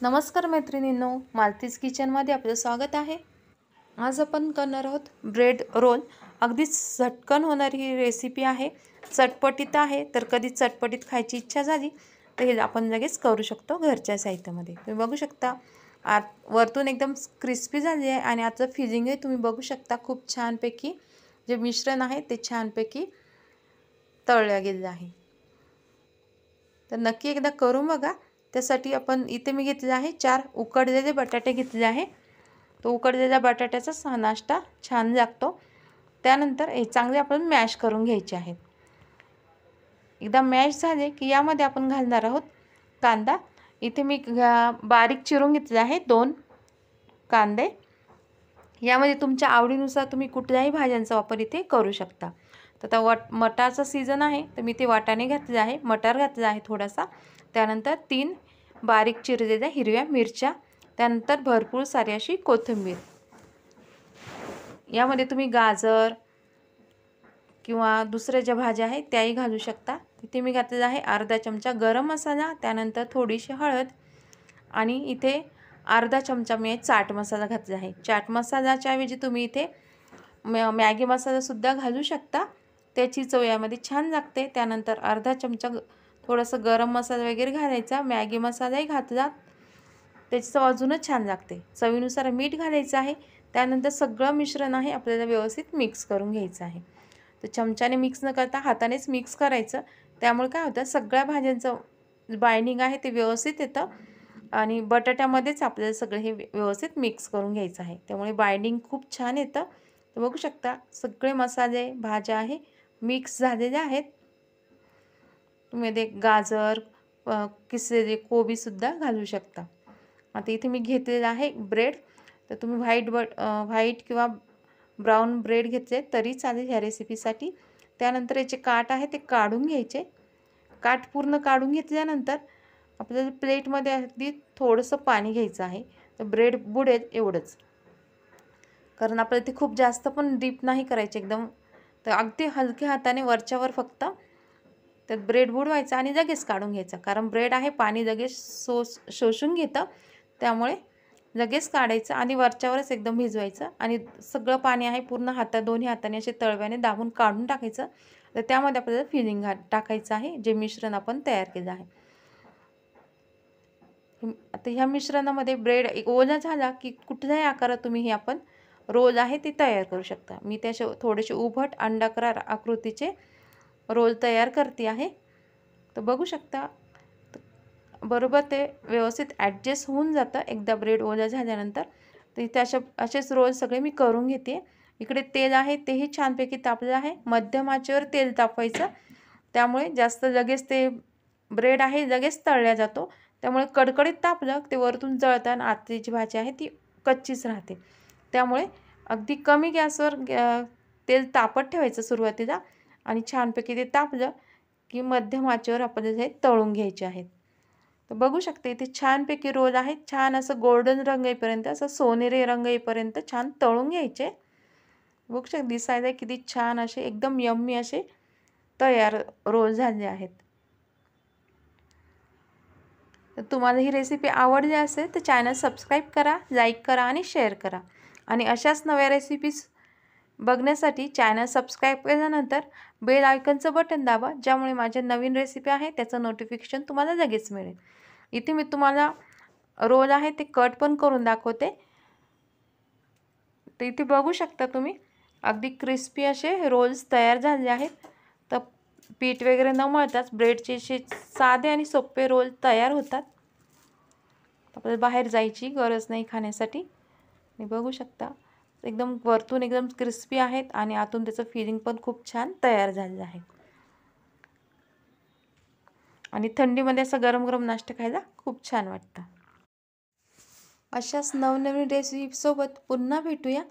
नमस्कार मैत्रिणींनो, मालतीज किचनमध्ये आपलं स्वागत आहे। आज आपण करणार आहोत ब्रेड रोल। अगदी झटकन होणारी ही रेसिपी आहे, चटपटीत आहे। तर कधी चटपटीत खायची इच्छा झाली तर हे आपण लगेच करू शकतो घरच्या साहित्यामध्ये। तुम्ही बघू शकता वरतून एकदम क्रिस्पी झाली आहे आणि आतलं फिलिंग आहे तुम्ही बघू शकता। खूप छानपैकी जे मिश्रण आहे ते छानपैकी तळलं गेलं आहे। तर नक्की एकदा करून बघा। त्यासाठी आपण इथे मी घेतले आहे 4 उकडलेले बटाटे घेतले आहे। तो उकडलेल्या बटाट्याचा नाश्ता छान लागतो। त्यानंतर हे चांगले आपण मॅश करून घ्यायचे आहेत। एकदा मॅश झाले की यामध्ये आपण घालणार आहोत कांदा। इथे मी बारीक चिरून घेतले आहे 2 कांदे। यामध्ये तुमच्या आवडीनुसार तुम्ही कुठल्याही भाज्यांचा वापर इथे करू शकता। तर आता मटारचा सीजन आहे तर मी ते वाटाणे घातले आहे, मटार घातला आहे थोडासा। त्यानंतर 3 बारीक चिरलेल्या हिरव्या मिरच्या, त्यानंतर भरपूर सारी अशी कोथिंबीर। यामध्ये तुम्ही गाजर किंवा दुसऱ्या ज्या भाज्या आहेत त्याही घालू शकता। इथे मी घातलेला आहे अर्धा चमचा गरम मसाला, त्यानंतर थोडीशी हळद आणि इथे अर्धा चमचा मी चाट मसाला घातला आहे। चाट मसाल्याच्या ऐवजी तुम्ही इथे मॅगी मसाला सुद्धा घालू शकता, त्याची चव यामध्ये छान लागते। त्यानंतर अर्धा चमचा थोडंसं गरम मसाला वगैरे घालायचा, मॅगी मसालाही घातला, त्याची चव अजूनच छान लागते। चवीनुसार मीठ घालायचं आहे। त्यानंतर सगळं मिश्रण आहे आपल्याला व्यवस्थित मिक्स करून घ्यायचं आहे। तर चमच्याने मिक्स न करता हातानेच मिक्स करायचं, त्यामुळे काय होतं सगळ्या भाज्यांचं बाइंडिंग आहे ते व्यवस्थित येतं आणि बटाट्यामध्येच आपल्याला सगळं हे व्यवस्थित मिक्स करून घ्यायचं आहे, त्यामुळे बाइंडिंग खूप छान येतं। तर बघू शकता सगळे मसाले भाज्या आहे मिक्स झालेले आहेत। तुम्ही मध्ये गाजर किसलेले कोबी सुद्धा घालू शकता। आता इथे मी घेतलेला आहे ब्रेड। तर तुम्ही व्हाईट किंवा ब्राऊन ब्रेड घेतले तरी चालेल ह्या रेसिपीसाठी। त्यानंतर याचे काठ आहे ते काढून घ्यायचे। काठ पूर्ण काढून घेतल्यानंतर आपल्याला प्लेटमध्ये अगदी थोडंसं पाणी घ्यायचं आहे, तर ब्रेड बुडेल एवढंच, कारण आपल्याला ते खूप जास्त पण डीप नाही करायचे एकदम। तर अगदी हलक्या हाताने वरच्यावर फक्त त्यात ब्रेड बुडवायचा आणि लगेच काढून घ्यायचा, कारण ब्रेड आहे पाणी लगेच शोषून घेतं, त्यामुळे लगेच काढायचं आणि वरच्यावरच एकदम भिजवायचं आणि सगळं पाणी आहे पूर्ण दोन्ही हाताने असे तळव्याने दाबून काढून टाकायचं। तर त्यामध्ये आपल्याला फिलिंग टाकायचं आहे, जे मिश्रण आपण तयार केलं आहे। आता ह्या मिश्रणामध्ये ब्रेड ओला झाला की कुठल्याही आकारात तुम्ही हे आपण रोल आहे ते तयार करू शकता। मी त्याचे थोडेसे उभट अंडाकार आकृतीचे रोल तयार करते आहे। तर बघू शकता बरोबर ते व्यवस्थित ॲडजस्ट होऊन जातं एकदा ब्रेड ओला झाल्यानंतर। तर इथे असेच रोल सगळे मी करून घेते। इकडे तेल आहे तेही छानपैकी तापलं आहे, मध्यम आचेवर तेल तापवायचं, त्यामुळे जास्त लगेच ते ब्रेड आहे लगेच तळल्या जातो, त्यामुळे कडकडीत तापलं ते वरतून जळताना आतली जी भाजी आहे ती कच्चीच राहते। त्यामुळे अगदी कमी गॅसवर तेल तापत ठेवायचं सुरुवातीला आणि छानपैकी ते तापलं की मध्यम आचेवर आपल्याला हे तळून घ्यायचे आहेत। तर बघू शकते इथे छानपैकी रोल आहे, छान असं गोल्डन रंग येईपर्यंत, असं सोनेरी रंग येईपर्यंत छान तळून घ्यायचे। बघू शकता दिसायला किती छान असे एकदम यम्मी असे तयार रोल झाले आहेत। तर तुम्हाला ही रेसिपी आवडली असेल तर चॅनल सबस्क्राईब करा, लाईक करा आणि शेअर करा। आणि अशाच नव्या रेसिपीज बघण्यासाठी चॅनल सबस्क्राईब केल्यानंतर बेल आयकॉनचं बटन दाबा, ज्यामुळे माझ्या नवीन रेसिपी आहे त्याचं नोटिफिकेशन तुम्हाला लगेच मिळेल। इथे मी तुम्हाला रोल आहे ते कट पण करून दाखवते। तर इथे बघू शकता तुम्ही अगदी क्रिस्पी असे रोल्स तयार झाले आहेत। तर पीठ वगैरे न मळताच ब्रेडचे असे साधे आणि सोपे रोल तयार होतात, आपल्याला बाहेर जायची गरज नाही खाण्यासाठी। बघू शकता एकदम वरतून एकदम क्रिस्पी आहेत आणि आतून त्याचं फिलिंग पण खूप छान तयार झालेलं आहे आणि थंडीमध्ये असं गरम गरम नाश्ता खायला खूप छान वाटतं। अशाच नवनवीन रेसिपीसोबत पुन्हा भेटूया।